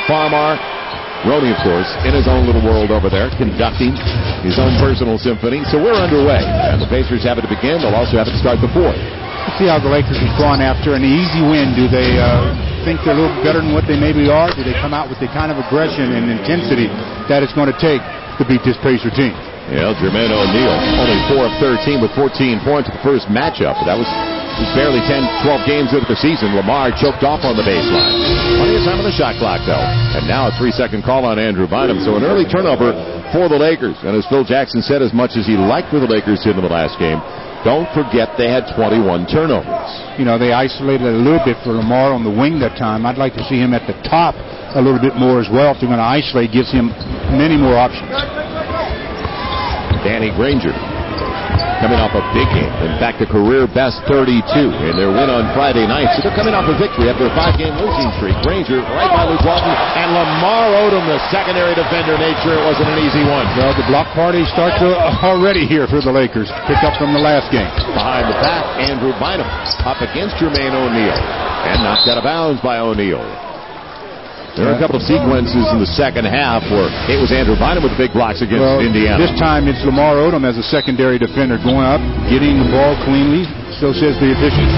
Farmar. Roney, of course, in his own little world over there, conducting his own personal symphony. So we're underway, and the Pacers have it to begin. They'll also have it to start the fourth. Let's see how the Lakers respond after an easy win. Do they think they're a little better than what they maybe are? Do they come out with the kind of aggression and intensity that it's going to take to beat this Pacer team? Yeah, Jermaine O'Neal, only 4 of 13 with 14 points in the first matchup. That was barely 10, 12 games into the season. Lamar choked off on the baseline. Plenty of time on the shot clock, though. And now a 3-second call on Andrew Bynum. So an early turnover for the Lakers. And as Phil Jackson said, as much as he liked what the Lakers did in the last game, don't forget they had 21 turnovers. You know, they isolated a little bit for Lamar on the wing that time. I'd like to see him at the top a little bit more as well. If they're going to isolate, gives him many more options. Danny Granger coming off a big game. In fact, a career-best 32 in their win on Friday night. So they're coming off a victory after a 5-game losing streak. Granger right by Luke Walton. And Lamar Odom, the secondary defender, made sure it wasn't an easy one. Well, the block party starts already here for the Lakers. Picked up from the last game. Behind the back, Andrew Bynum up against Jermaine O'Neal. And knocked out of bounds by O'Neal. There are a couple of sequences in the second half where it was Andrew Bynum with the big blocks against Indiana. This time it's Lamar Odom as a secondary defender going up, getting the ball cleanly. So says the officials.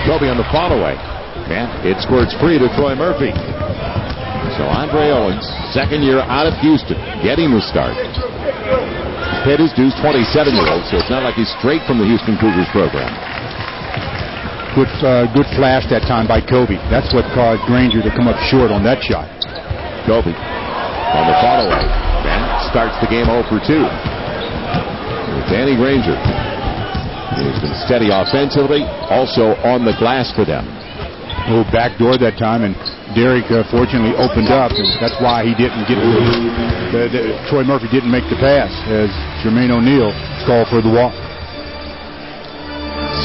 Kobe on the follow-away. And it squirts free to Troy Murphy. So Andre Owens, second year out of Houston, getting the start. Pitt is Deuce, 27-year-old, so it's not like he's straight from the Houston Cougars program. Good flash that time by Kobe. That's what caused Granger to come up short on that shot. Kobe on the follow-away. And starts the game 0 for 2. Danny Granger. He's been steady offensively, also on the glass for them. Backdoor that time, and Derek fortunately opened up, and that's why he didn't get Troy Murphy didn't make the pass, as Jermaine O'Neal called for the walk.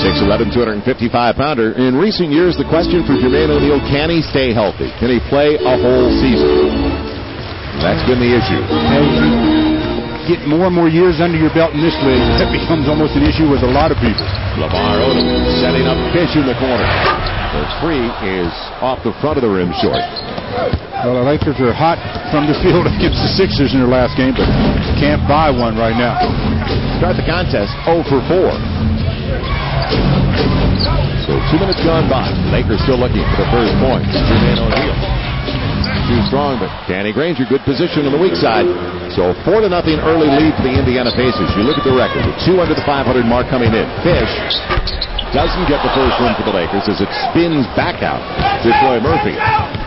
6'11", 255-pounder. In recent years, the question for Jermaine O'Neal, can he stay healthy? Can he play a whole season? That's been the issue. As you get more and more years under your belt in this league, that becomes almost an issue with a lot of people. Lamar Odom setting up Fish in the corner. The three is off the front of the rim short. Well, the Lakers are hot from the field against the Sixers in their last game, but can't buy one right now. Start the contest 0 for 4. So 2 minutes gone by. Lakers still looking for the first point. Jermaine O'Neal. Too strong, but Danny Granger, good position on the weak side. So 4-0 early lead for the Indiana Pacers. You look at the record, with 2 under the 500 mark coming in. Fish doesn't get the first win for the Lakers as it spins back out to Troy Murphy.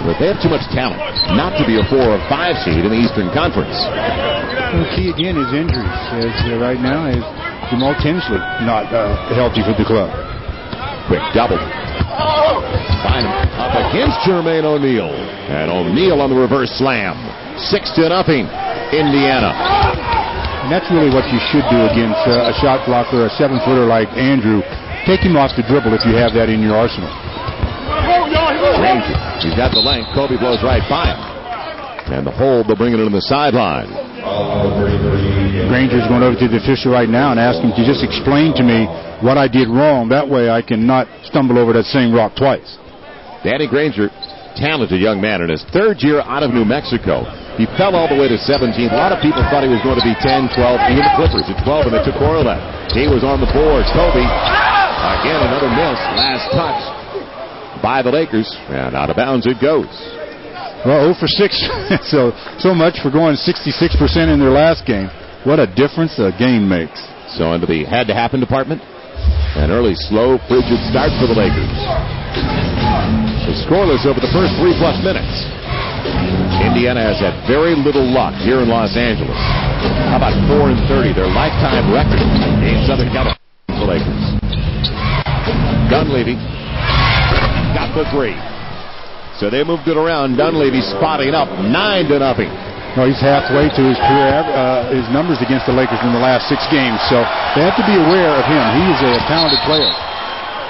But they have too much talent not to be a 4 or 5 seed in the Eastern Conference. The key again is injuries. As right now is Jamal Tinsley not healthy for the club. Quick double. Bynum up against Jermaine O'Neal. And O'Neal on the reverse slam. 6-0, Indiana. And that's really what you should do against a shot blocker, a 7-footer like Andrew. Take him off the dribble if you have that in your arsenal. Granger, he's got the length. Kobe blows right by him. And the hold, they'll bring it in the sideline. Granger's going over to the official right now and asking to just explain to me what I did wrong. That way I can not stumble over that same rock twice. Danny Granger, talented young man in his third year out of New Mexico. He fell all the way to 17. A lot of people thought he was going to be 10, 12, even the Clippers at 12, and they took Orlett. He was on the board. Kobe, again, another miss. Last touch by the Lakers, and out of bounds it goes. Well, 0 for 6. so much for going 66% in their last game. What a difference a game makes. So into the had-to-happen department. An early, slow, frigid start for the Lakers. So scoreless over the first 3+ minutes. Indiana has had very little luck here in Los Angeles. How about 4-30, their lifetime record in Southern California for the Lakers. Dunleavy got the 3. So they moved it around. Dunleavy spotting up 9-0. Well, he's halfway to his career, his numbers against the Lakers in the last 6 games. So they have to be aware of him. He is a talented player.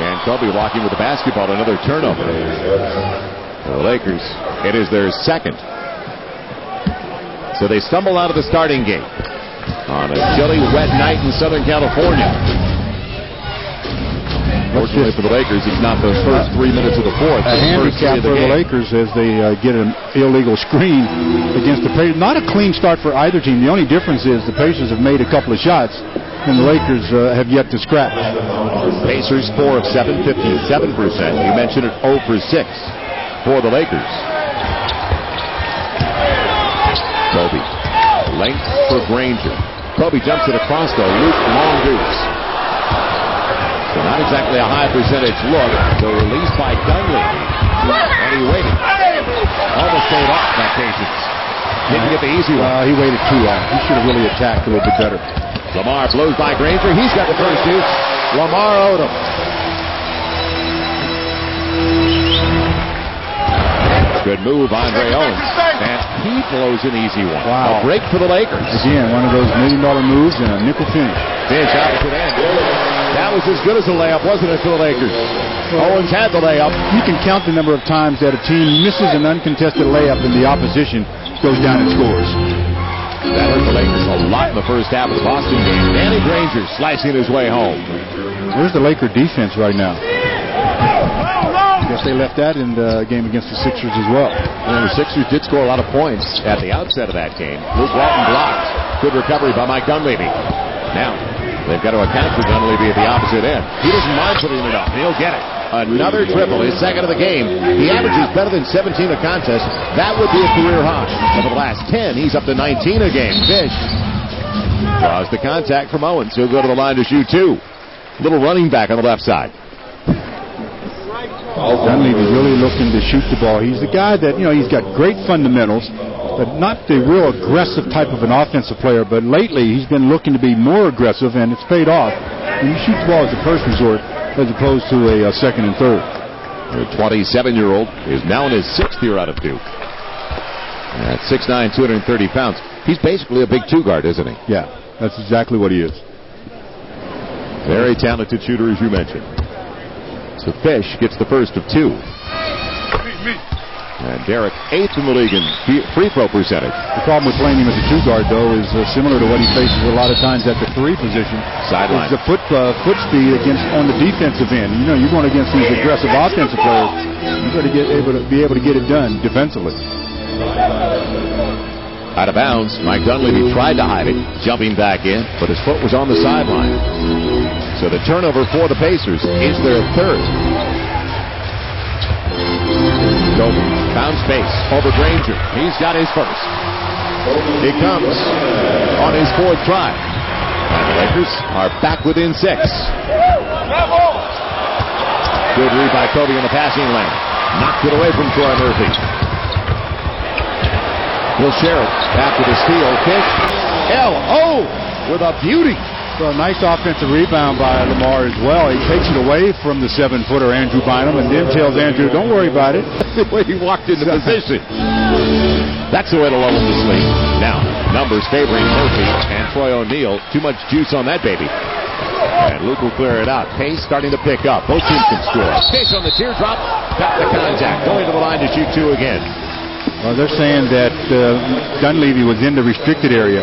And Kobe walking with the basketball, another turnover. The Lakers, it is their second. So they stumble out of the starting gate on a chilly, wet night in Southern California. Fortunately for the Lakers, it's not the first 3 minutes of the fourth. A handicap for the Lakers as they get an illegal screen against the Pacers. Not a clean start for either team. The only difference is the Pacers have made a couple of shots, and the Lakers have yet to scratch. Pacers 4 of 7, 57%. You mentioned it, 0 for 6 for the Lakers. Kobe. Length for Granger. Kobe jumps it across the loop, long deuce. So not exactly a high percentage look. The release by Dunleavy. And he waited. Almost stayed off that Pacers. Didn't get the easy one. He waited too long. He should have really attacked a little bit better. Lamar blows by Granger. He's got the first deuce. Lamar Odom. Good move, Andre Owens. And he blows an easy one. Wow. A break for the Lakers. Again, one of those $1 million moves and a nickel finish. Fish opposite end. That was as good as a layup, wasn't it, for the Lakers? Owens had the layup. You can count the number of times that a team misses an uncontested layup and the opposition goes down and scores. That hurt the Lakers a lot in the first half of the Boston game. Danny Granger slicing his way home. Where's the Laker defense right now? I guess they left that in the game against the Sixers as well. And the Sixers did score a lot of points at the outset of that game. Luke Walton blocked. Good recovery by Mike Dunleavy. Now, they've got to account for Dunleavy at the opposite end. He doesn't mind putting it up. He'll get it. Another triple, his second of the game. He averages better than 17 a contest. That would be a career high. Over the last 10, he's up to 19 a game. Fish draws the contact from Owens. He'll go to the line to shoot two. Little running back on the left side. Dunleavy's really looking to shoot the ball. He's the guy that, he's got great fundamentals, but not the real aggressive type of an offensive player. But lately, he's been looking to be more aggressive, and it's paid off. When you shoot the ball as a first resort, as opposed to a second and third. The 27-year-old is now in his 6th year out of Duke. At 6'9", 230 pounds. He's basically a big two-guard, isn't he? Yeah, that's exactly what he is. Very talented shooter, as you mentioned. So Fish gets the first of two. And Derek, 8th in the league in free throw percentage. The problem with playing him as a two-guard, though, is similar to what he faces a lot of times at the three position. Sideline. It's the foot speed on the defensive end. You're going against these aggressive offensive players. You've got to be able to get it done defensively. Out of bounds. Mike Dunleavy tried to hide it, jumping back in, but his foot was on the sideline. So the turnover for the Pacers is their third. Kobe found space over Granger. He's got his first. He comes on his 4th try. And the Lakers are back within 6. Good read by Kobe in the passing lane. Knocked it away from Troy Murphy. He'll share it after the steal. Fish. L.O. with a beauty. So a nice offensive rebound by Lamar as well. He takes it away from the 7-footer Andrew Bynum and then tells Andrew, don't worry about it. The way he walked into position. That's the way to lull him to sleep. Now, numbers favoring Murphy and Troy O'Neal. Too much juice on that baby. And Luke will clear it out. Pace starting to pick up. Both teams can score. Fish on the teardrop. Got the contact. Going to the line to shoot two again. Well, they're saying that Dunleavy was in the restricted area.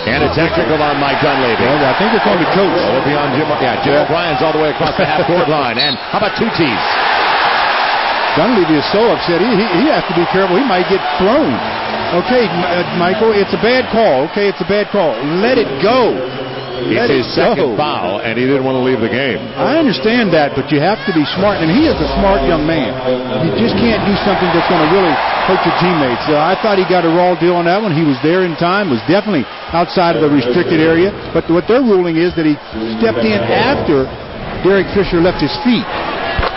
And a technical on Mike Dunleavy. Well, I think it's on the coach. Well, it'll be on Jim O'Brien's all the way across the half-court line. And how about two tees? Dunleavy is so upset. He has to be careful. He might get thrown. Okay, Michael, it's a bad call. Okay, it's a bad call. Let it go. It's his second foul, and he didn't want to leave the game. I understand that, but you have to be smart, and he is a smart young man. You just can't do something that's going to really hurt your teammates. I thought he got a raw deal on that one. He was there in time, was definitely outside of the restricted area, but what they're ruling is that he stepped in after Derek Fisher left his feet.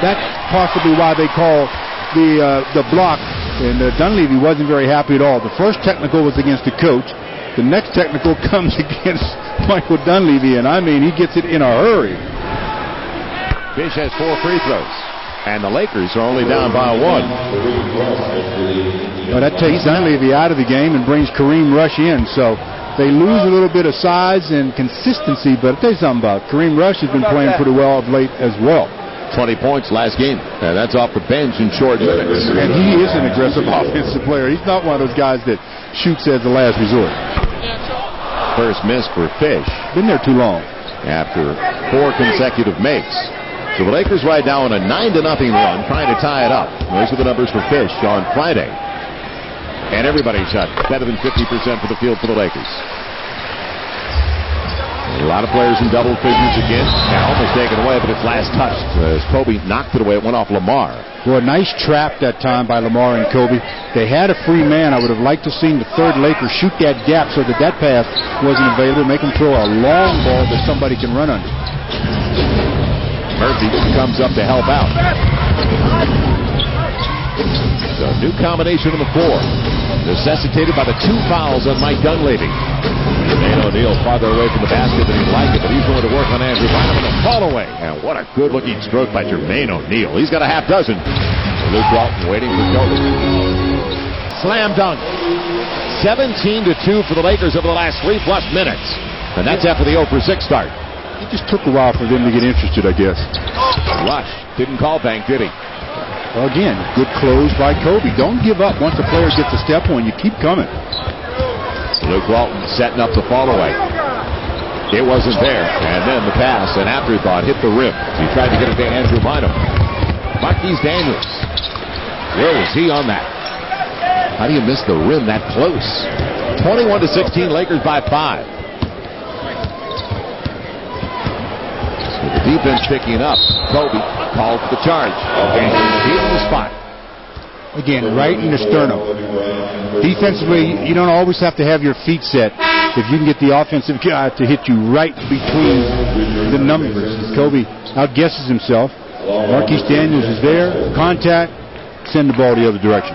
That's possibly why they call the block, and Dunleavy wasn't very happy at all. The first technical was against the coach. The next technical comes against Michael Dunleavy, and I mean, he gets it in a hurry. Fish has 4 free throws, and the Lakers are only down by 1. Well, that takes Dunleavy out of the game and brings Kareem Rush in, so they lose a little bit of size and consistency, but I'll tell you something about it. Kareem Rush has been playing pretty well of late as well. 20 points last game. That's off the bench in short minutes. And he is an aggressive offensive player. He's not one of those guys that shoots as a last resort. First miss for Fish. Been there too long. after 4 consecutive makes. So the Lakers right now on a 9-0 run, trying to tie it up. Those are the numbers for Fish on Friday. And everybody shot better than 50% for the field for the Lakers. A lot of players in double figures again. Now almost taken away, but it's last touched. As Kobe knocked it away, it went off Lamar. Well, a nice trap that time by Lamar and Kobe. They had a free man. I would have liked to have seen the third Laker shoot that gap so that pass wasn't available. Make him throw a long ball that somebody can run under. Murphy comes up to help out. So new combination on the floor, necessitated by the 2 fouls on Mike Dunleavy. Jermaine O'Neal farther away from the basket than he'd like it, but he's going to work on Andrew Bynum on the fall away. And what a good-looking stroke by Jermaine O'Neal. He's got a half dozen. Luke Walton waiting for Kobe. Slam dunk. 17-2 for the Lakers over the last 3+ minutes. And that's after the 0-for-6 start. It just took a while for them to get interested, I guess. Rush didn't call bank, did he? Well, again, good close by Kobe. Don't give up once a player gets a step on you. Keep coming. Luke Walton setting up the fall away. It wasn't there. And then the pass, an afterthought, hit the rim. He tried to get it to Andrew Bynum. Marquise Daniels. Where was he on that? How do you miss the rim that close? 21-16, Lakers by 5. So the defense picking up. Kobe called for the charge. And he's in the spot. Again, right in the sternum. Defensively, you don't always have to have your feet set. If you can get the offensive guy to hit you right between the numbers. Kobe outguesses himself. Marquise Daniels is there. Contact. Send the ball the other direction.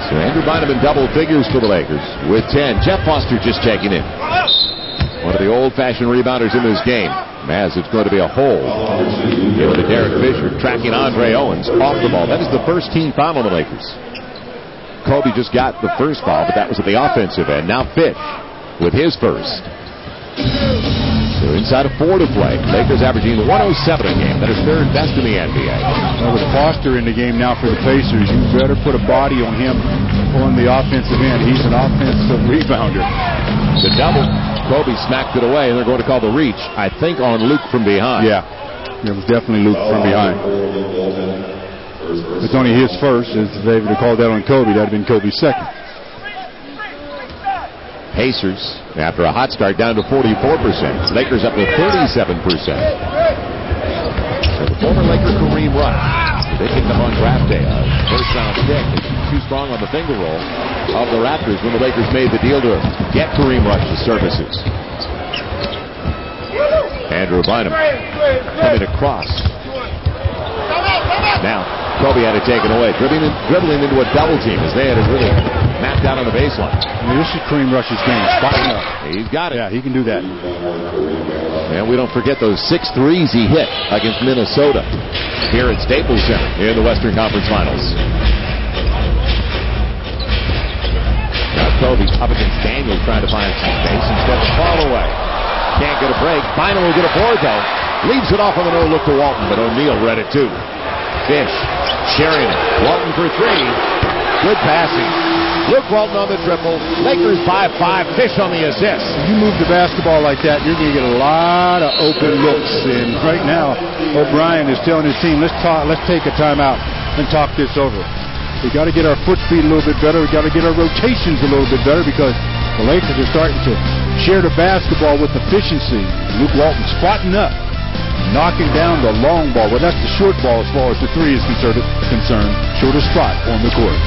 So Andrew Bynum in double figures for the Lakers with 10. Jeff Foster just checking in. One of the old-fashioned rebounders in this game. As it's going to be a hold. Given to Derek Fisher, tracking Andre Owens off the ball. That is the first team foul on the Lakers. Kobe just got the first foul, but that was at the offensive end. Now Fish with his first. So inside of 4 to play. Lakers averaging 107 a game. That is third best in the NBA. Well, with Foster in the game now for the Pacers, you better put a body on him on the offensive end. He's an offensive rebounder. The double. Kobe smacked it away, and they're going to call the reach, I think, on Luke from behind. Yeah, it was definitely Luke from behind. It's only his first. If they would have called that on Kobe, that would have been Kobe's second. Pacers, after a hot start, down to 44%. Lakers up to 37%. So the former Laker Kareem Rush, they picked up on draft day. First-round pick. Too strong on the finger roll of the Raptors when the Lakers made the deal to get Kareem Rush's services. Andrew Bynum coming across. Now Kobe had it taken away, dribbling into a double team as they had it really mapped out on the baseline. I mean, this is Kareem Rush's game. Spotting up. He's got it. Yeah, he can do that. And we don't forget those 6 threes he hit against Minnesota here at Staples Center in the Western Conference Finals. Now Kobe up against Daniels trying to find some space. Instead of fall away. Can't get a break. Bynum will get a board though. Leaves it off on the no look to Walton, but O'Neal read it too. Fish sharing it. Walton for 3. Good passing. Luke Walton on the triple. Lakers by 5. Fish on the assist. You move the basketball like that, you're going to get a lot of open looks. And right now, O'Brien is telling his team, let's take a timeout and talk this over. We got to get our foot speed a little bit better. We got to get our rotations a little bit better because the Lakers are starting to share the basketball with efficiency. Luke Walton spotting up, knocking down the long ball. Well, that's the short ball as far as the 3 is concerned. Shortest spot on the court.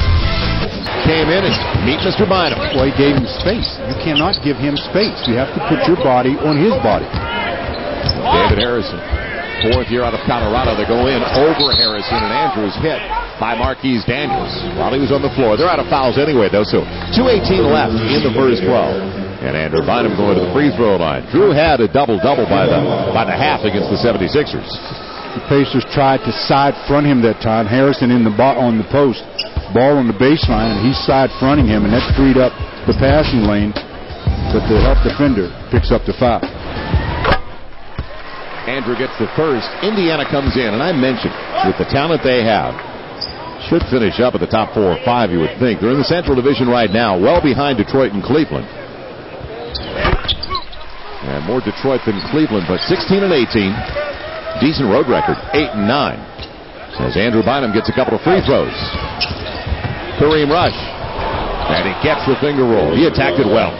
Came in and meet Mr. Bynum. Well, he gave him space. You cannot give him space. You have to put your body on his body. David Harrison, 4th year out of Colorado. They go in over Harrison, and Andrews hit by Marquise Daniels while he was on the floor. They're out of fouls anyway, though, so 2:18 left in the first 12. And Andrew Bynum going to the free throw line. Drew had a double-double by the half against the 76ers. The Pacers tried to side front him that time. Harrison on the post. Ball on the baseline, and he's side fronting him, and that freed up the passing lane. But the help defender picks up the foul. Andrew gets the first. Indiana comes in, and I mentioned with the talent they have, should finish up at the top 4 or 5, you would think. They're in the Central Division right now, well behind Detroit and Cleveland. And more Detroit than Cleveland, but 16-18. Decent road record, 8-9. As Andrew Bynum gets a couple of free throws. Kareem Rush. And he gets the finger roll. He attacked it well.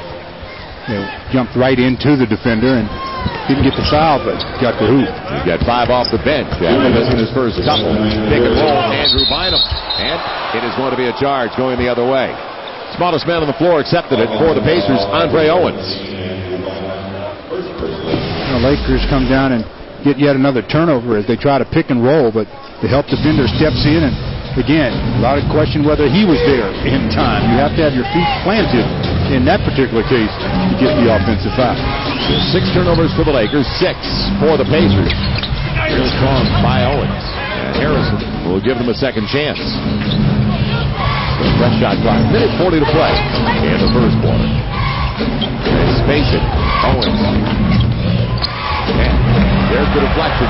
Jumped right into the defender and didn't get the foul, but got the hoop. He got 5 off the bench after missing his first couple. Pick and roll, Andrew Bynum. And it is going to be a charge going the other way. Smallest man on the floor accepted it for the Pacers, Andre Owens. The Lakers come down and get yet another turnover as they try to pick and roll, but the help defender steps in, and again, a lot of question whether he was there in time. You have to have your feet planted in that particular case to get the offensive foul. 6 turnovers for the Lakers, 6 for the Pacers. Real strong by Owens. And Harrison will give them a second chance. Fresh shot clock, minute 40 to play in the first quarter. They space it. Owens. And there's the deflection.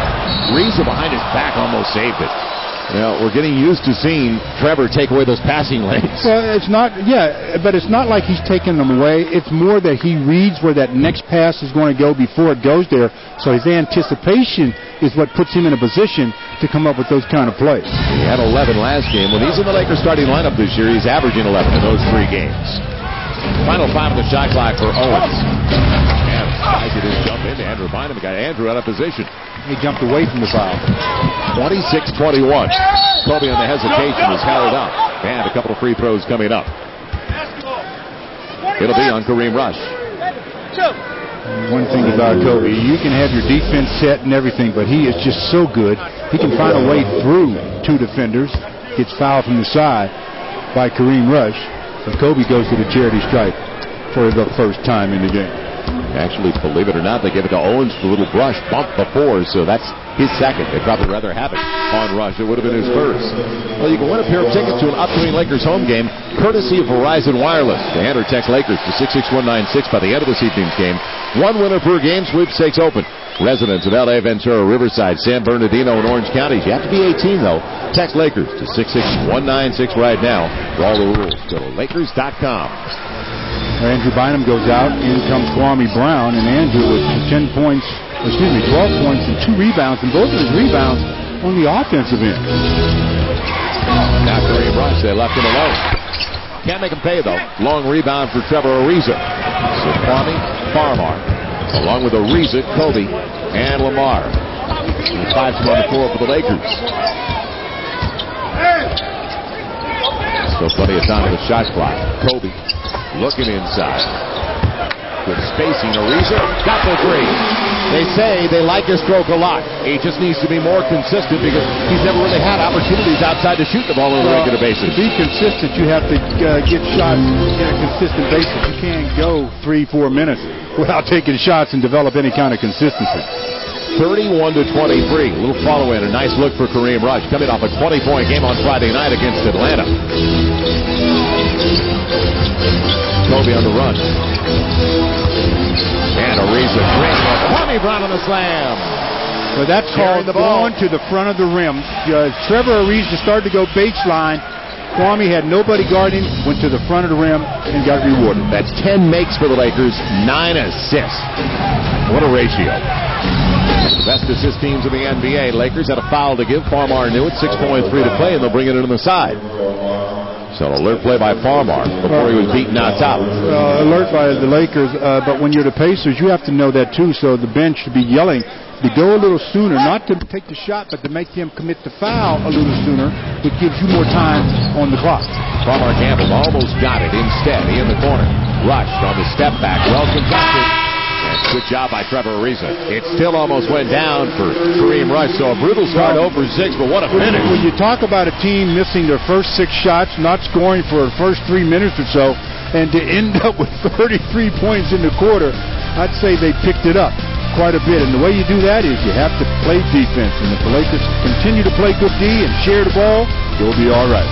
Reza behind his back almost saved it. Well, we're getting used to seeing Trevor take away those passing lanes. Well, it's not, but it's not like he's taking them away. It's more that he reads where that next pass is going to go before it goes there. So his anticipation is what puts him in a position to come up with those kind of plays. He had 11 last game. When he's in the Lakers starting lineup this year, he's averaging 11 in those 3 games. Final 5 of the shot clock for Owens. And Spicy didn't jump in. Andrew Bynum got Andrew out of position. He jumped away from the foul. 26-21. Kobe on the hesitation is held up. And a couple of free throws coming up. It'll be on Kareem Rush. One thing about Kobe, you can have your defense set and everything, but he is just so good. He can find a way through 2 defenders. Gets fouled from the side by Kareem Rush. And Kobe goes to the charity stripe for the first time in the game. Actually, believe it or not, they gave it to Owens for a little brush bump before, so that's his second. They'd probably rather have it on Rush. It would have been his first. Well, you can win a pair of tickets to an upcoming Lakers home game, courtesy of Verizon Wireless. The Hand or Text Lakers to 66196 by the end of this evening's game. 1 winner per game, sweepstakes open. Residents of L.A., Ventura, Riverside, San Bernardino, and Orange counties. You have to be 18, though. Text Lakers to 66196 right now. For all the rules, go to Lakers.com. Andrew Bynum goes out. In comes Kwame Brown, and Andrew with 12 points and 2 rebounds, and both of his rebounds on the offensive end. Now Kareem Rush, they left him alone. Can't make him pay, though. Long rebound for Trevor Ariza. So Kwame, Farmar, along with Ariza, Kobe, and Lamar. And 5 on the floor for the Lakers. Still plenty of time on the shot clock. Kobe looking inside. Good spacing. Ariza got the 3. They say they like his stroke a lot. He just needs to be more consistent because he's never really had opportunities outside to shoot the ball on a regular basis. To be consistent, you have to get shots on a consistent basis. You can't go 3-4 minutes without taking shots and develop any kind of consistency. 31-23. A little follow-in. A nice look for Kareem Rush coming off a 20-point game on Friday night against Atlanta. Kobe on the run. And Ariza great. Kwame Brown on the slam. So that's called going to the front of the rim. Trevor Ariza started to go baseline. Kwame had nobody guarding, went to the front of the rim, and got rewarded. That's 10 makes for the Lakers, 9 assists. What a ratio. Best assist teams in the NBA. Lakers had a foul to give. Farmar knew it. 6.3 to play, and they'll bring it in on the side. So an alert play by Farmar before he was beaten out top. Alert by the Lakers, but when you're the Pacers, you have to know that too. So the bench should be yelling to go a little sooner, not to take the shot, but to make him commit the foul a little sooner, which gives you more time on the clock. Farmar Campbell almost got it. Instead, he in the corner. Rushed on the step back. Well contested. And good job by Trevor Ariza. It still almost went down for Kareem Rush. So a brutal start over 6, but what a finish. When you talk about a team missing their first 6 shots, not scoring for the first 3 minutes or so, and to end up with 33 points in the quarter, I'd say they picked it up quite a bit. And the way you do that is you have to play defense. And if the Lakers continue to play good D and share the ball, you'll be all right.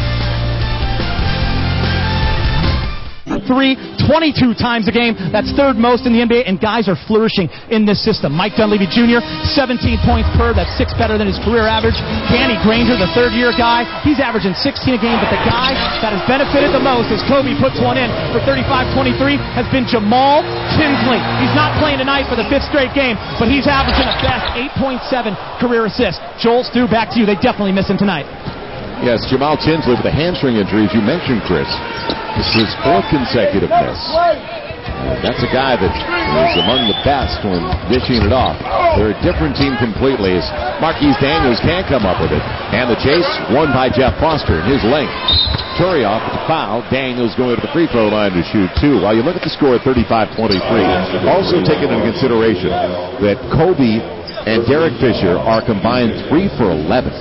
three 22 times a game. That's third most in the NBA, and guys are flourishing in this system. Mike Dunleavy Jr., 17 points per. That's 6 better than his career average. Danny Granger, the third-year guy, he's averaging 16 a game, but the guy that has benefited the most as Kobe puts one in for 35-23 has been Jamal Tinsley. He's not playing tonight for the 5th straight game, but he's averaging a best 8.7 career assist. Joel, Stu, back to you. They definitely miss him tonight. Yes, Jamal Tinsley with the hamstring injury, as you mentioned, Chris. This is his 4th consecutive miss. That's a guy that is among the best when dishing it off. They're a different team completely as Marquise Daniels can't come up with it. And the chase won by Jeff Foster in his length. Turioff with the foul. Daniels going to the free throw line to shoot 2. While you look at the score at 35-23, also take into consideration that Kobe and Derek Fisher are combined 3 for 11.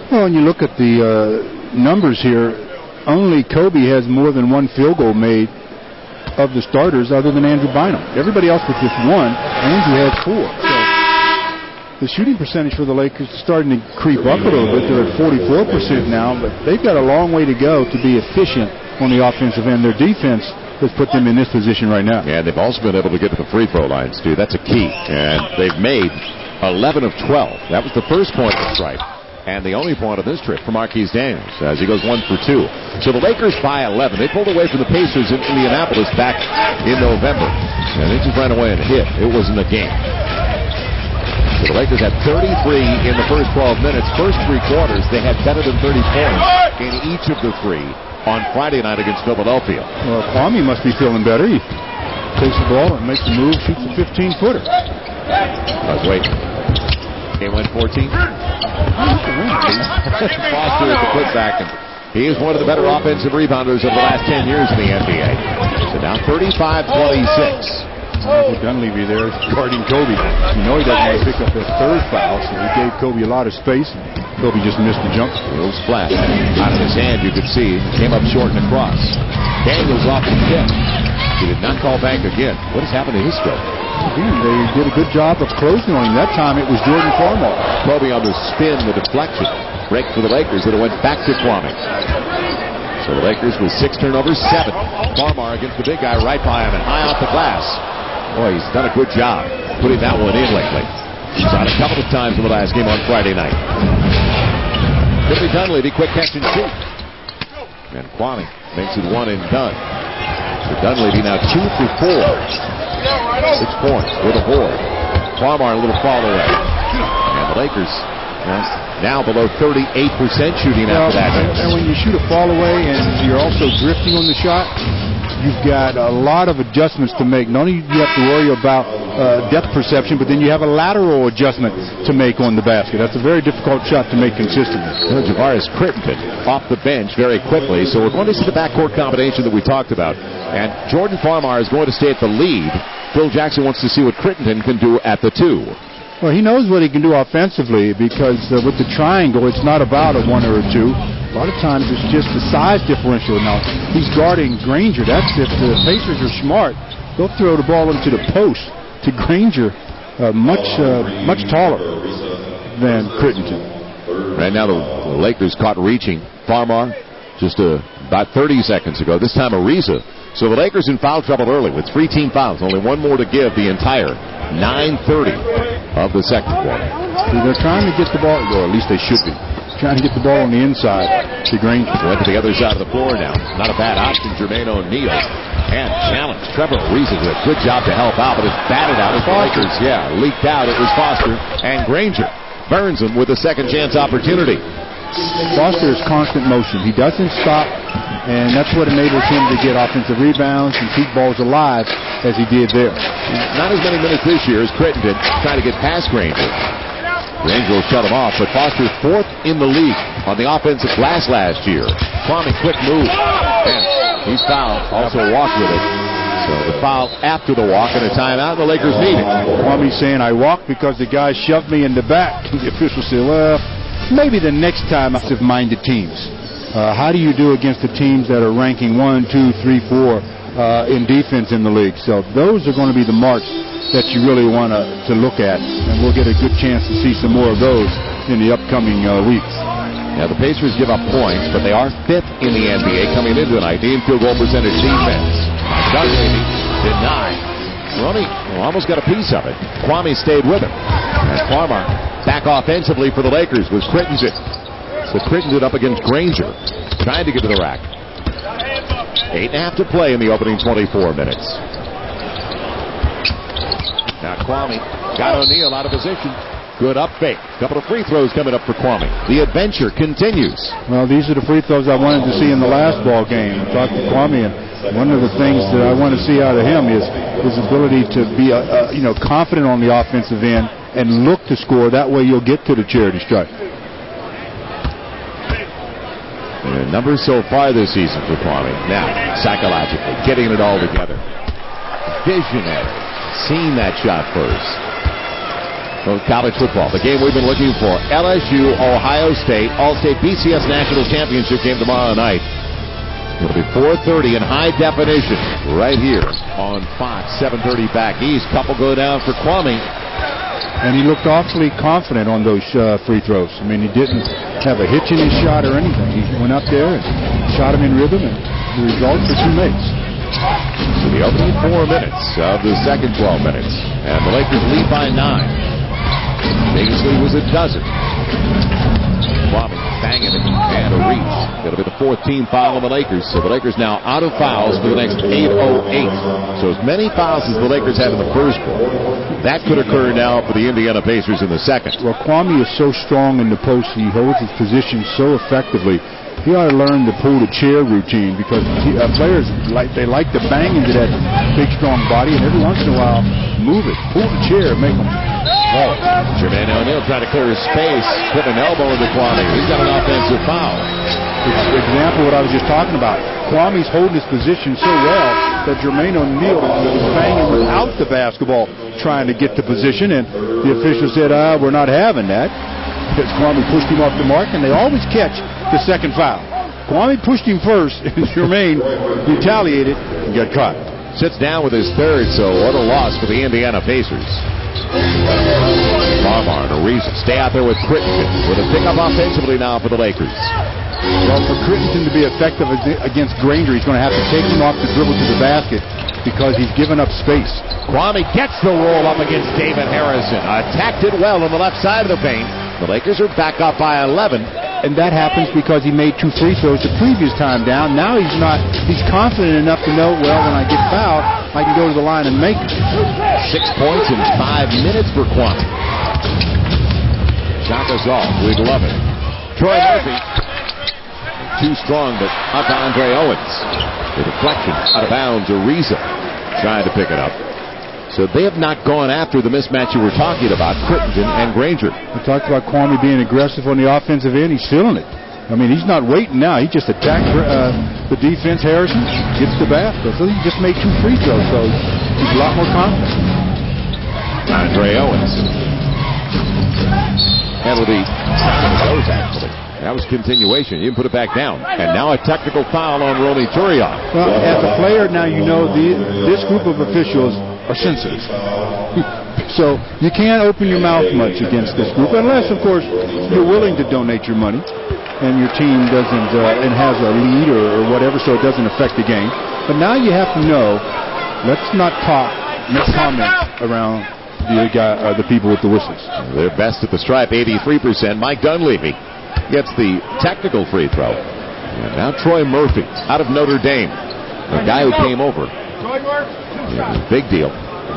Well, when you look at the numbers here, only Kobe has more than 1 field goal made of the starters other than Andrew Bynum. Everybody else with just 1. Andrew had 4. So the shooting percentage for the Lakers is starting to creep up a little bit. They're at 44% now, but they've got a long way to go to be efficient on the offensive end. Their defense has put them in this position right now. And they've also been able to get to the free throw line, Stu. That's a key. And they've made 11 of 12. That was the first point of the strike. And the only point of this trip for Marquise Daniels as he goes 1 for 2. So the Lakers by 11. They pulled away from the Pacers in Indianapolis back in November. And they just ran away and hit. It wasn't a game. So the Lakers had 33 in the first 12 minutes. First 3 quarters, they had better than 30 points in each of the 3 on Friday night against Philadelphia. Well, Kwame must be feeling better. He takes the ball and makes the move, shoots a 15-footer. Let's wait. Game went 14. Foster at the putback, and he is one of the better offensive rebounders of the last 10 years in the NBA. So now 35-26. Dunleavy there guarding Kobe. You know he doesn't want to pick up that 3rd foul, so he gave Kobe a lot of space. Kobe just missed the jump. A little splash out of his hand, you could see. Came up short and across. Daniels off the tip. He did not call back again. What has happened to his stroke? They did a good job of closing on him. That time it was Jordan Farmar. Kobe on the spin, the deflection. Break for the Lakers, that it went back to Kwame. So the Lakers with 6 turnovers, 7. Farmar against the big guy right by him and high off the glass. Boy, he's done a good job putting that one in lately. He's out a couple of times in the last game on Friday night. Billy Dunleavy, quick catch and shoot. And Kwame makes it 1 and done. So Dunleavy now 2 for 4. 6 points with a board. Farmar a little fall away. And the Lakers now below 38% shooting after that. And when you shoot a fall away and you're also drifting on the shot, you've got a lot of adjustments to make. Not only do you have to worry about depth perception, but then you have a lateral adjustment to make on the basket. That's a very difficult shot to make consistently. Javaris Crittenton off the bench very quickly, so we're going to see the backcourt combination that we talked about. And Jordan Farmar is going to stay at the lead. Phil Jackson wants to see what Crittenton can do at the 2. Well, he knows what he can do offensively because with the triangle, it's not about a 1 or a 2. A lot of times it's just the size differential. Now, he's guarding Granger. That's if the Pacers are smart. They'll throw the ball into the post to Granger, much taller than Crittenton. Right now, the Lakers caught reaching. Farmar just about 30 seconds ago. This time, Ariza. So the Lakers in foul trouble early with 3 team fouls. Only 1 more to give the entire 9:30 of the second quarter. They're trying to get the ball, or at least they should be, trying to get the ball on the inside to Granger. Went to the other side of the floor now. Not a bad option, Jermaine O'Neal. And challenge. Trevor Ariza did a good job to help out, but it's batted out as the Lakers, leaked out. It was Foster, and Granger burns him with a second chance opportunity. Foster is constant motion. He doesn't stop, and that's what enables him to get offensive rebounds and keep balls alive as he did there. Not as many minutes this year as Crittenton trying to get past Granger. Granger will shut him off, but Foster's 4th in the league on the offensive glass last year. Kwame, quick move, and he's fouled. Also walked with it. So the foul after the walk and a timeout, the Lakers need it. Kwame's saying, I walked because the guy shoved me in the back. The official said, well, maybe the next time offensive-minded teams. How do you do against the teams that are ranking 1, 2, 3, 4 in defense in the league? So those are going to be the marks that you really want to look at, and we'll get a good chance to see some more of those in the upcoming weeks. Now, the Pacers give up points, but they are 5th in the NBA coming into tonight. The in-field goal percentage defense. Dunleavy denied. Ronnie almost got a piece of it. Kwame stayed with him. And Farmer back offensively for the Lakers was Crittenden. So Crittenden up against Granger, trying to get to the rack. 8.5 to play in the opening 24 minutes. Now Kwame got O'Neal out of position. Good up fake. Couple of free throws coming up for Kwame. The adventure continues. Well, these are the free throws I wanted to see in the last ball game. I talked to Kwame, and one of the things that I want to see out of him is his ability to be confident on the offensive end and look to score. That way you'll get to the charity stripe. Numbers so far this season for Kwame. Now, psychologically, getting it all together. Visionary. Seeing that shot first. Well, college football, the game we've been looking for. LSU, Ohio State, All-State BCS National Championship game tomorrow night. It'll be 4:30 in high definition right here on Fox, 7:30 back east. Couple go down for Kwame. And he looked awfully confident on those free throws. I mean, he didn't have a hitch in his shot or anything. He went up there and shot him in rhythm, and the result for 2 makes. So the opening 4 minutes of the second 12 minutes. And the Lakers lead by 9. Biggest lead was a dozen. Kwame banging it and a reach. It'll be the 4th team foul on the Lakers. So the Lakers now out of fouls for the next 8:08. So as many fouls as the Lakers had in the first quarter, that could occur now for the Indiana Pacers in the second. Well, Kwame is so strong in the post. He holds his position so effectively. He ought to learn the pull the chair routine, because players like to bang into that big strong body, and every once in a while move it, pull the chair, make them fall. Jermaine O'Neal trying to clear his space, put an elbow into Kwame. He's got an offensive foul. It's the example of what I was just talking about. Kwame's holding his position so well that Jermaine O'Neal is banging without the basketball, trying to get to position, and the official said, we're not having that, because Kwame pushed him off the mark, and they always catch the second foul. Kwame pushed him first, and Jermaine retaliated and got caught. Sits down with his third, so what a loss for the Indiana Pacers. Farmar and Ariza stay out there with Crittenden with a pickup offensively now for the Lakers. Well, for Crittenden to be effective against Granger, he's going to have to take him off the dribble to the basket, because he's given up space. Kwame gets the roll up against David Harrison. Attacked it well on the left side of the paint. The Lakers are back up by 11. And that happens because he made 2 free throws the previous time down. Now he's not. He's confident enough to know, well, when I get fouled, I can go to the line and make it. 6 points in 5 minutes for Kwame. Shot us off. We'd love it. Troy Murphy. Too strong, but up to Andre Owens. The deflection out of bounds. Ariza trying to pick it up. So they have not gone after the mismatch you were talking about, Crittenden and Granger. I talked about Kwame being aggressive on the offensive end. He's feeling it. I mean, he's not waiting now. He just attacked the defense. Harrison gets the basket. So he just made 2 free throws, so he's a lot more confident. Andre Owens. Penalty. Goes actually. That was continuation. He didn't put it back down. And now a technical foul on Ronny Turiaf. Well, as a player, now you know this group of officials are sensitive. So you can't open your mouth much against this group, unless, of course, you're willing to donate your money and your team doesn't and has a lead or whatever, so it doesn't affect the game. But now you have to know, let's not make comments around the people with the whistles. They're best at the stripe, 83%. Mike Dunleavy gets the technical free throw. And now Troy Murphy out of Notre Dame, the guy who came over. Big deal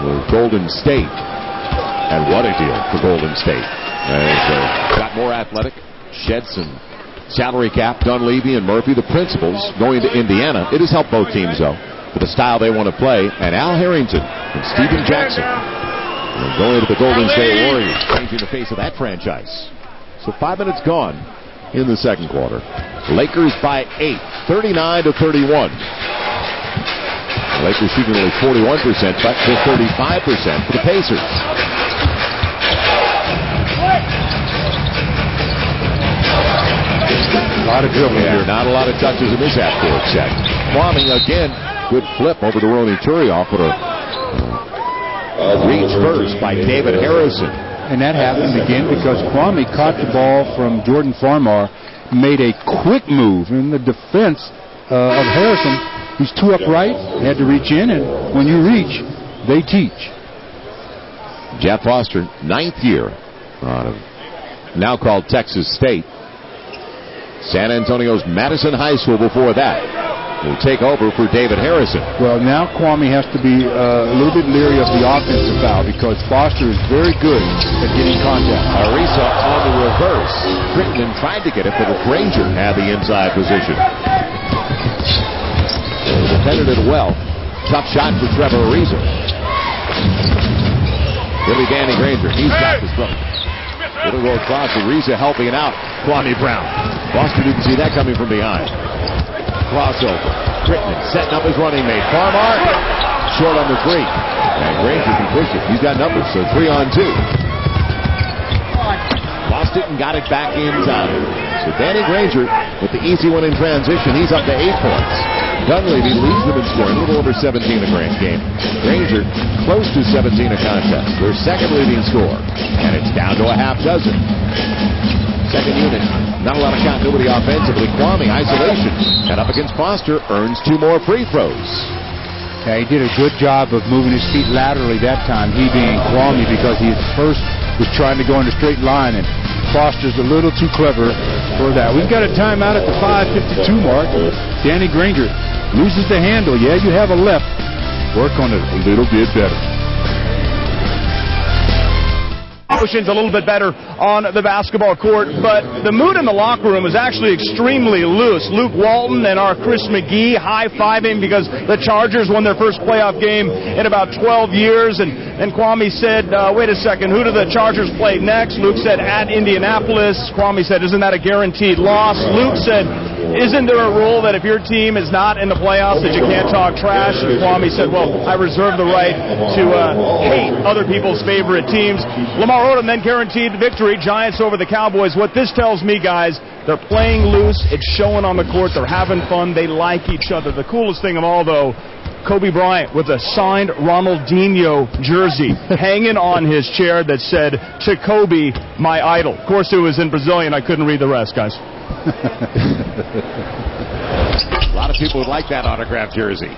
with Golden State. And what a deal for Golden State. Got more athletic, shed some salary cap. Dunleavy and Murphy, the principals, going to Indiana. It has helped both teams, though, for the style they want to play. And Al Harrington and Stephen Jackson going to the Golden State Warriors, changing the face of that franchise. So 5 minutes gone in the second quarter. Lakers by 8, 39-31. The Lakers shooting only 41%, but to 35% for the Pacers. A lot of dribbling here. Not a lot of touches in this half-court set. Kwame again, good flip over to Ronny Turiaf, but a reach first by David Harrison. And that happened again because Kwame caught the ball from Jordan Farmar, made a quick move in the defense of Harrison. He's too upright, had to reach in, and when you reach, they teach. Jeff Foster, 9th year out of now called Texas State. San Antonio's Madison High School before that will take over for David Harrison. Well, now Kwame has to be a little bit leery of the offensive foul because Foster is very good at getting contact. Arisa on the reverse. Crittenden tried to get it, but Granger had the inside position. Defended it well. Tough shot for Trevor Ariza. Billy Danny Granger, he's got the throw. Little roll across, Ariza helping it out. Kwame Brown. Foster didn't see that coming from behind. Crossover. Crittenden setting up his running mate. Farmar short on the 3. And Granger can push it. He's got numbers, so 3 on 2. Lost it and got it back in time. So Danny Granger with the easy one in transition. He's up to 8 points. Dunleavy leads them in scoring, a little over 17 a game. Granger close to 17 a contest. Their second leading scorer. And it's down to a half dozen. Second unit, not a lot of continuity offensively. Kwame, isolation. And up against Foster, earns 2 more free throws. Yeah, he did a good job of moving his feet laterally that time, he being Kwame, because he at first was trying to go in a straight line, and Foster's a little too clever for that. We've got a timeout at the 5:52 mark. Danny Granger loses the handle. Yeah, you have a left. Work on it a little bit better. Motion's a little bit better on the basketball court, but the mood in the locker room is actually extremely loose. Luke Walton and our Chris McGee high-fiving because the Chargers won their first playoff game in about 12 years, and Kwame said, wait a second, who do the Chargers play next? Luke said, at Indianapolis. Kwame said, isn't that a guaranteed loss? Luke said, isn't there a rule that if your team is not in the playoffs that you can't talk trash? And Kwame said, well, I reserve the right to hate other people's favorite teams. Lamar Odom then guaranteed victory, Giants over the Cowboys. What this tells me, guys, they're playing loose. It's showing on the court. They're having fun. They like each other. The coolest thing of all, though, Kobe Bryant with a signed Ronaldinho jersey hanging on his chair that said, to Kobe, my idol. Of course, it was in Brazilian. I couldn't read the rest, guys. A lot of people would like that autographed jersey.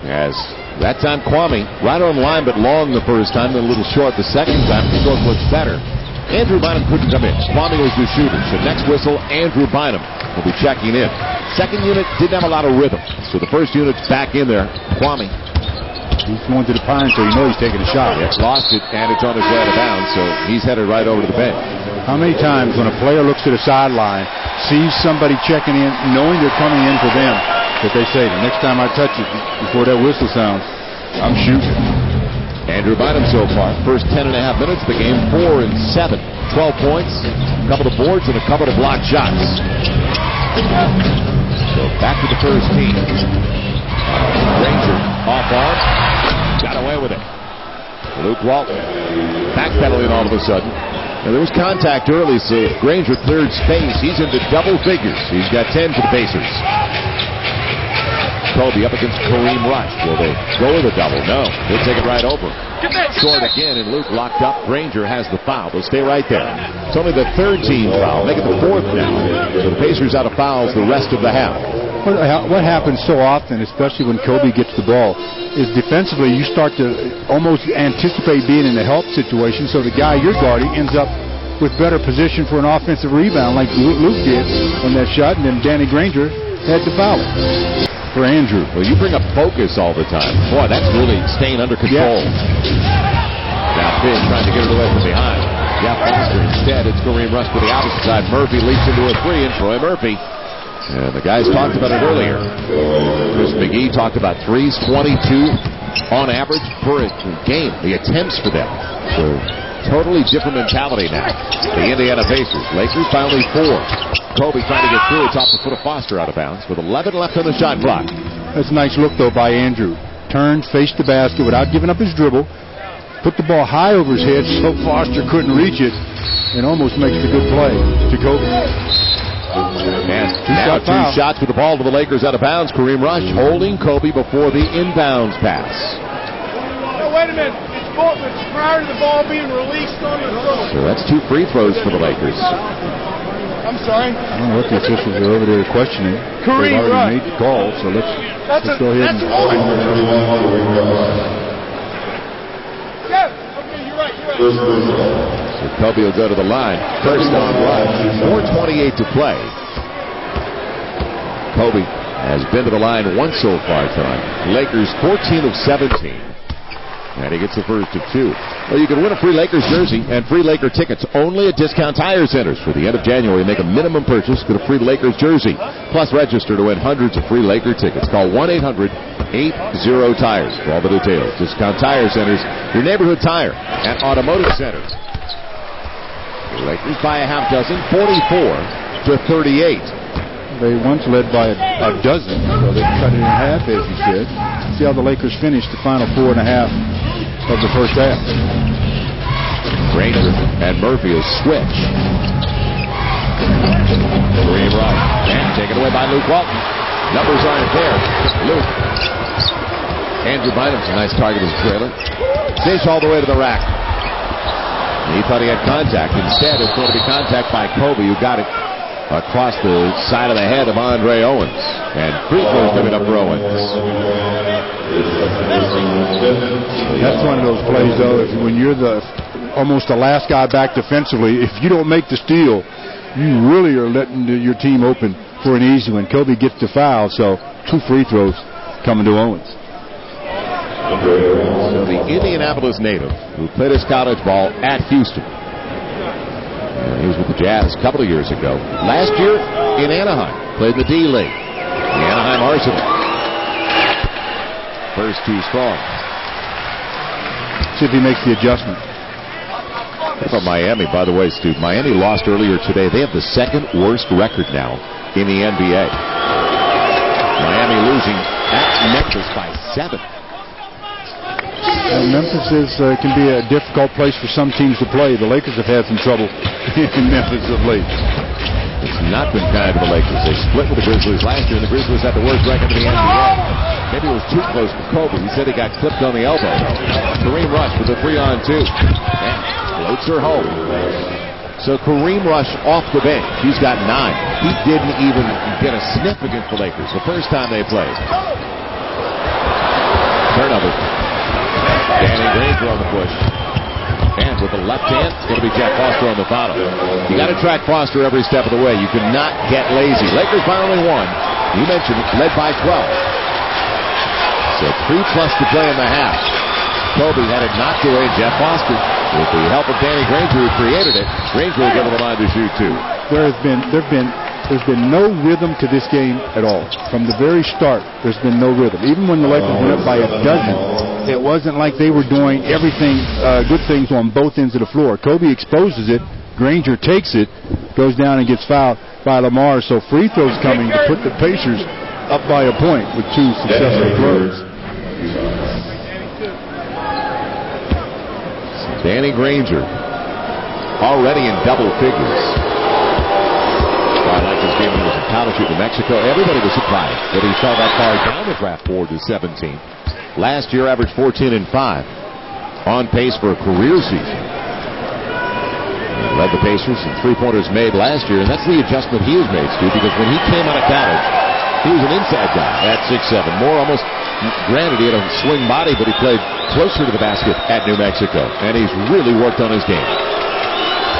As that time Kwame, right on line but long the first time, then a little short the second time. He both looks better. Andrew Bynum couldn't come in. Kwame was the shooter. So next whistle, Andrew Bynum will be checking in. Second unit didn't have a lot of rhythm. So the first unit's back in there. Kwame. He's going to the pine, so you know he's taking a shot. It's lost it, and it's on his way out of bounds, so he's headed right over to the bench. How many times when a player looks to the sideline, sees somebody checking in, knowing they're coming in for them, that they say, the next time I touch it, before that whistle sounds, I'm shooting. Andrew Bynum so far, first 10.5 minutes, the game 4 and 7. 12 points, a couple of boards, and a couple of blocked shots. So back to the first team. Granger off arm, got away with it. Luke Walton backpedaling all of a sudden. Now, there was contact early, so Granger cleared space. He's into double figures. He's got 10 for the Pacers. Kobe up against Kareem Rush. Will they go with a double? No. He'll take it right over. Short again, and Luke locked up. Granger has the foul. They'll stay right there. It's only the third team foul. Make it the fourth now. So the Pacers out of fouls the rest of the half. What happens so often, especially when Kobe gets the ball, is defensively you start to almost anticipate being in a help situation, so the guy you're guarding ends up with better position for an offensive rebound like Luke did on that shot, and then Danny Granger had the foul for Andrew. Well, you bring up focus all the time. Boy, that's really staying under control. Yeah. Now Finn trying to get it away from behind. Jeff Foster instead. It's Kareem Rush to the opposite side. Murphy leaps into a 3, and Troy Murphy. And the guys talked about it earlier. Chris McGee talked about threes, 22 on average per game. The attempts for them. So totally different mentality now. The Indiana Pacers. Lakers finally 4. Kobe trying to get through. It's off the foot of Foster out of bounds with 11 left on the shot clock. That's a nice look, though, by Andrew. Turned, faced the basket without giving up his dribble. Put the ball high over his head so Foster couldn't reach it. And almost makes the good play to Kobe. And now two shots with the ball to the Lakers out of bounds. Kareem Rush holding Kobe before the inbounds pass. No, wait a minute. It's prior to the ball being released on the throw. So that's 2 free throws for the Lakers. I'm sorry. I don't know what the officials are over there questioning. Kareem They've already Rush. made the call, so let's go ahead and... Yes. Okay, you're right. So Kobe will go to the line. First on Rush. 4:28 to play. Kobe has been to the line once so far tonight. Lakers 14 of 17. And he gets the first of 2. Well, you can win a free Lakers jersey and free Laker tickets only at Discount Tire Centers. For the end of January, make a minimum purchase, get a free Lakers jersey. Plus, register to win hundreds of free Laker tickets. Call 1-800-80-TIRES for all the details. Discount Tire Centers, your neighborhood tire and automotive center. The Lakers by a half dozen, 44-38. They once led by a dozen, so they cut it in half, as you said. See how the Lakers finished the final 4.5 of the first half. Granger and Murphy will switch. Kareem Rush. And taken away by Luke Walton. Numbers aren't there. Luke. Andrew Bynum's a nice target as a trailer. Dish all the way to the rack. He thought he had contact. Instead, it's going to be contact by Kobe, who got it across the side of the head of Andre Owens. And free throws coming up for Owens. That's one of those plays, though, when you're almost the last guy back defensively, if you don't make the steal, you really are letting your team open for an easy one. Kobe gets the foul, so 2 free throws coming to Owens. So the Indianapolis native who played his college ball at Houston. He was with the Jazz a couple of years ago. Last year in Anaheim, played in the D-League. The Anaheim Arsenal. First 2 strong. See if he makes the adjustment. What about Miami, by the way, Stu? Miami lost earlier today. They have the 2nd worst record now in the NBA. Miami losing at Memphis by 7. Memphis can be a difficult place for some teams to play. The Lakers have had some trouble in Memphis of late. It's not been kind to the Lakers. They split with the Grizzlies last year, and the Grizzlies had the worst record in the NBA. Maybe it was too close for Kobe. He said he got clipped on the elbow. Kareem Rush with a 3-on-2. And floats her home. So Kareem Rush off the bench. He's got 9. He didn't even get a sniff against the Lakers the first time they played. Turnover. Danny Granger on the push. And with the left hand, it's going to be Jeff Foster on the foul. You got to track Foster every step of the way. You cannot get lazy. Lakers by only 1. You mentioned led by 12. So 3+ to play in the half. Kobe had it knocked away. Jeff Foster, with the help of Danny Granger, who created it. Granger will go to the line to shoot 2. There's been no rhythm to this game at all. From the very start, there's been no rhythm. Even when the Lakers went up by a dozen, it wasn't like they were doing everything, good things on both ends of the floor. Kobe exposes it. Granger takes it, goes down and gets fouled by Lamar. So free throws coming to put the Pacers up by a point with 2 successful throws. Danny Granger already in double figures. I like this game when he was in college at New Mexico. Everybody was surprised that he fell that far down the draft board to 17. Last year averaged 14 and 5. On pace for a career season. Led the Pacers in 3-pointers made last year, and that's the adjustment he has made, Stu, because when he came out of college, he was an inside guy at 6'7". More almost, granted, he had a swing body, but he played closer to the basket at New Mexico, and he's really worked on his game.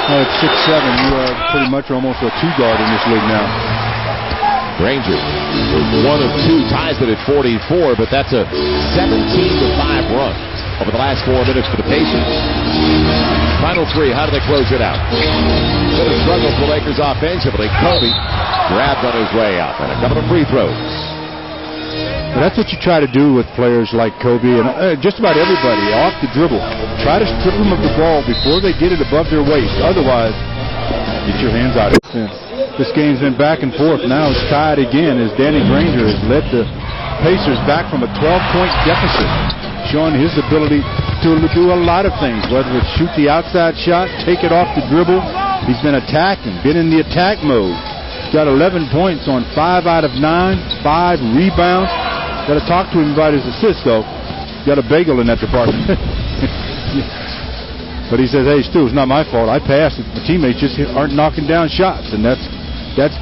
Well, at 6'7", you are pretty much almost a 2-guard in this league now. Granger was 1 of 2, ties it at 44, but that's a 17-5 run over the last 4 minutes for the Pacers. Final 3, how do they close it out? Bit of struggle for the Lakers offensively. Kobe grabbed on his way out, and a couple of free throws. But that's what you try to do with players like Kobe and just about everybody off the dribble. Try to strip them of the ball before they get it above their waist. Otherwise, get your hands out of it. This game's been back and forth. Now it's tied again as Danny Granger has led the Pacers back from a 12-point deficit, showing his ability to do a lot of things, whether it's shoot the outside shot, take it off the dribble. He's been attacking, been in the attack mode. He's got 11 points on 5 out of 9, 5 rebounds. Got to talk to him about his assists, though. Got a bagel in that department. But he says, hey, Stu, it's not my fault. I passed. The teammates just aren't knocking down shots, and that's That's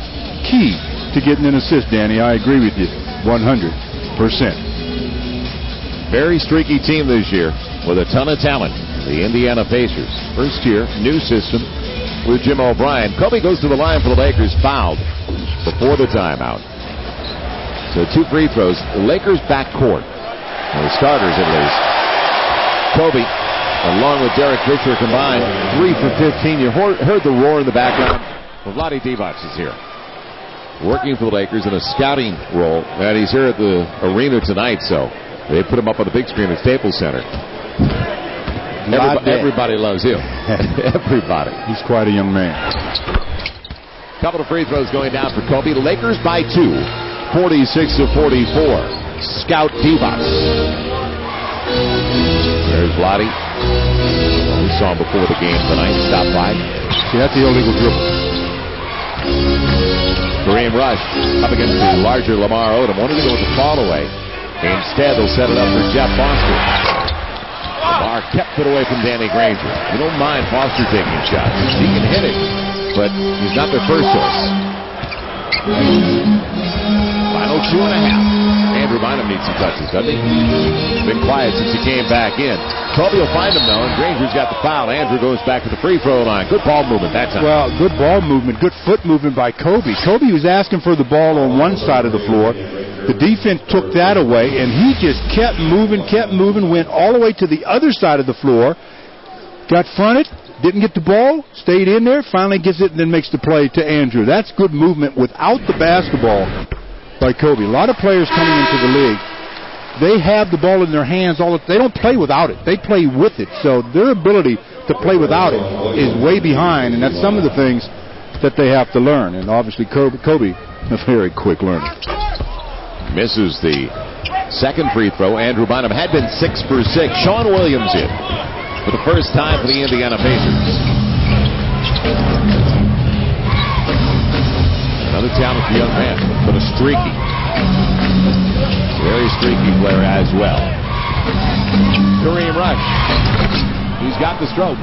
key to getting an assist, Danny. I agree with you 100%. Very streaky team this year with a ton of talent. The Indiana Pacers. First year, new system with Jim O'Brien. Kobe goes to the line for the Lakers, fouled before the timeout. So 2 free throws. The Lakers backcourt. The starters, at least. Kobe, along with Derek Fisher combined, 3 for 15. You heard the roar in the background. Vlade Divac is here, working for the Lakers in a scouting role. And he's here at the arena tonight, so they put him up on the big screen at Staples Center. Everybody loves him. Everybody. He's quite a young man. Couple of free throws going down for Kobe. The Lakers by 2, 46-44. Scout Divac. There's Vlade. We saw him before the game tonight. Stop by. See, that's the illegal dribble. Kareem Rush up against the larger Lamar Odom. Wanted to go with the fall away. Instead, they'll set it up for Jeff Foster. Lamar kept it away from Danny Granger. You don't mind Foster taking shots. He can hit it, but he's not their first choice. Final 2.5. Andrew Bynum needs some touches, doesn't he? Been quiet since he came back in. Kobe will find him, though, and Granger's got the foul. Andrew goes back to the free throw line. Good ball movement that time. Well, good ball movement, good foot movement by Kobe. Kobe was asking for the ball on one side of the floor. The defense took that away, and he just kept moving, went all the way to the other side of the floor, got fronted, didn't get the ball, stayed in there, finally gets it, and then makes the play to Andrew. That's good movement without the basketball by Kobe. A lot of players coming into the league, they have the ball in their hands. They don't play without it. They play with it. So their ability to play without it is way behind, and that's some of the things that they have to learn. And obviously Kobe a very quick learner. Misses the second free throw. Andrew Bynum had been 6 for 6. Sean Williams in for the first time for the Indiana Pacers. Another talented young man, but a streaky. Very streaky player as well. Kareem Rush. He's got the stroke.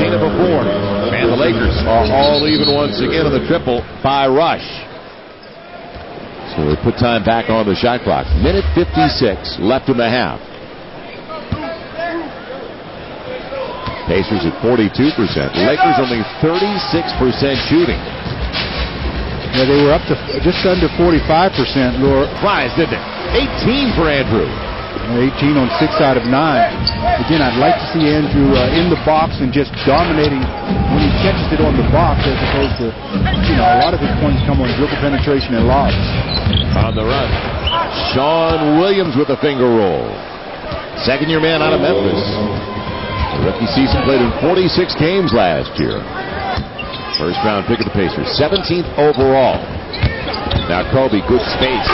Seen it before. And the Lakers are all even once again on the triple by Rush. So they put time back on the shot clock. Minute 56 left in the half. Pacers at 42%. Lakers only 36% shooting. Yeah, they were up to just under 45%. Flies, didn't it? 18 for Andrew. 18 on 6 out of 9. Again, I'd like to see Andrew in the box and just dominating when he catches it on the box, as opposed to, a lot of his points come on dribble penetration and lobs. On the run, Sean Williams with a finger roll. Second-year man out of Memphis. The rookie season played in 46 games last year. First-round pick of the Pacers, 17th overall. Now Kobe, good space.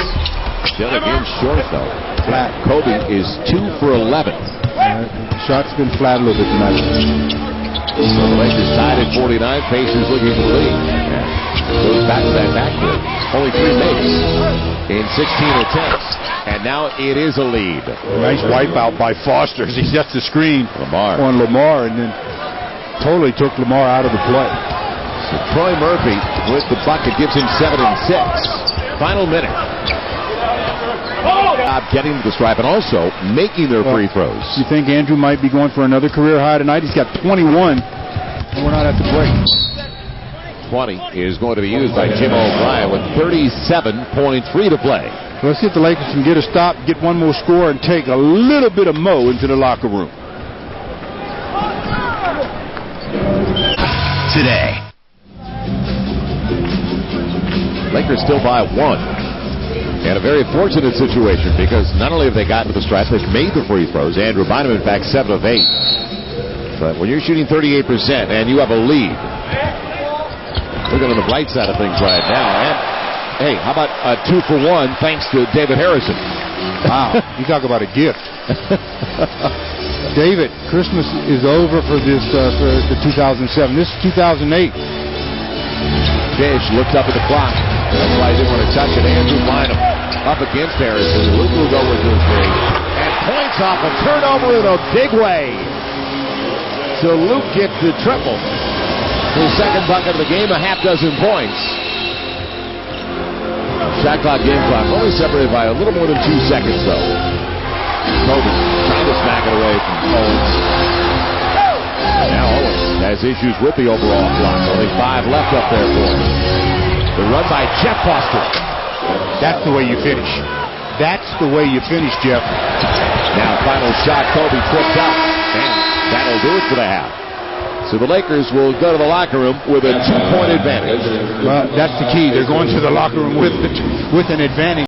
Still again short, though. Flat. Kobe is 2 for 11. Shot's been flat a little bit tonight. So the Lakers tied at 49. Pacers looking for the lead. Goes back to that backcourt. Only 3 makes in 16 attempts. And now it is a lead. Nice wipeout by Foster. He sets the screen on Lamar and then totally took Lamar out of the play. So Troy Murphy with the bucket gives him 7 and 6. Final minute. Getting to the stripe and also making their free throws. You think Andrew might be going for another career high tonight? He's got 21, and we're not at the break. 20 is going to be used by Jim O'Brien with 37.3 to play. Let's see if the Lakers can get a stop, get one more score, and take a little bit of Mo into the locker room. Today. Lakers still by 1. And a very fortunate situation because not only have they gotten to the stripe, they've made the free throws. Andrew Bynum, in fact, 7 of 8. But when you're shooting 38% and you have a lead, looking on the bright side of things right now. And hey, how about a 2 for 1 thanks to David Harrison? Wow, you talk about a gift. David, Christmas is over for this for the 2007. This is 2008. Dish looked up at the clock. That's why he didn't want to touch it. Andrew Bynum up against Harrison. Luke will go with his three. And points off a turnover in a big way. So Luke gets the triple. His second bucket of the game, a half dozen points. Shot clock, game clock, only separated by a little more than 2 seconds, though. Kobe trying to smack it away from Owens. Now Owens has issues with the overall clock. Only 5 left up there for him. The run by Jeff Foster. That's the way you finish. That's the way you finish, Jeff. Now final shot, Kobe tripped up. And that'll do it for the half. So the Lakers will go to the locker room with a 2-point advantage. Well, that's the key. They're going to the locker room with an advantage.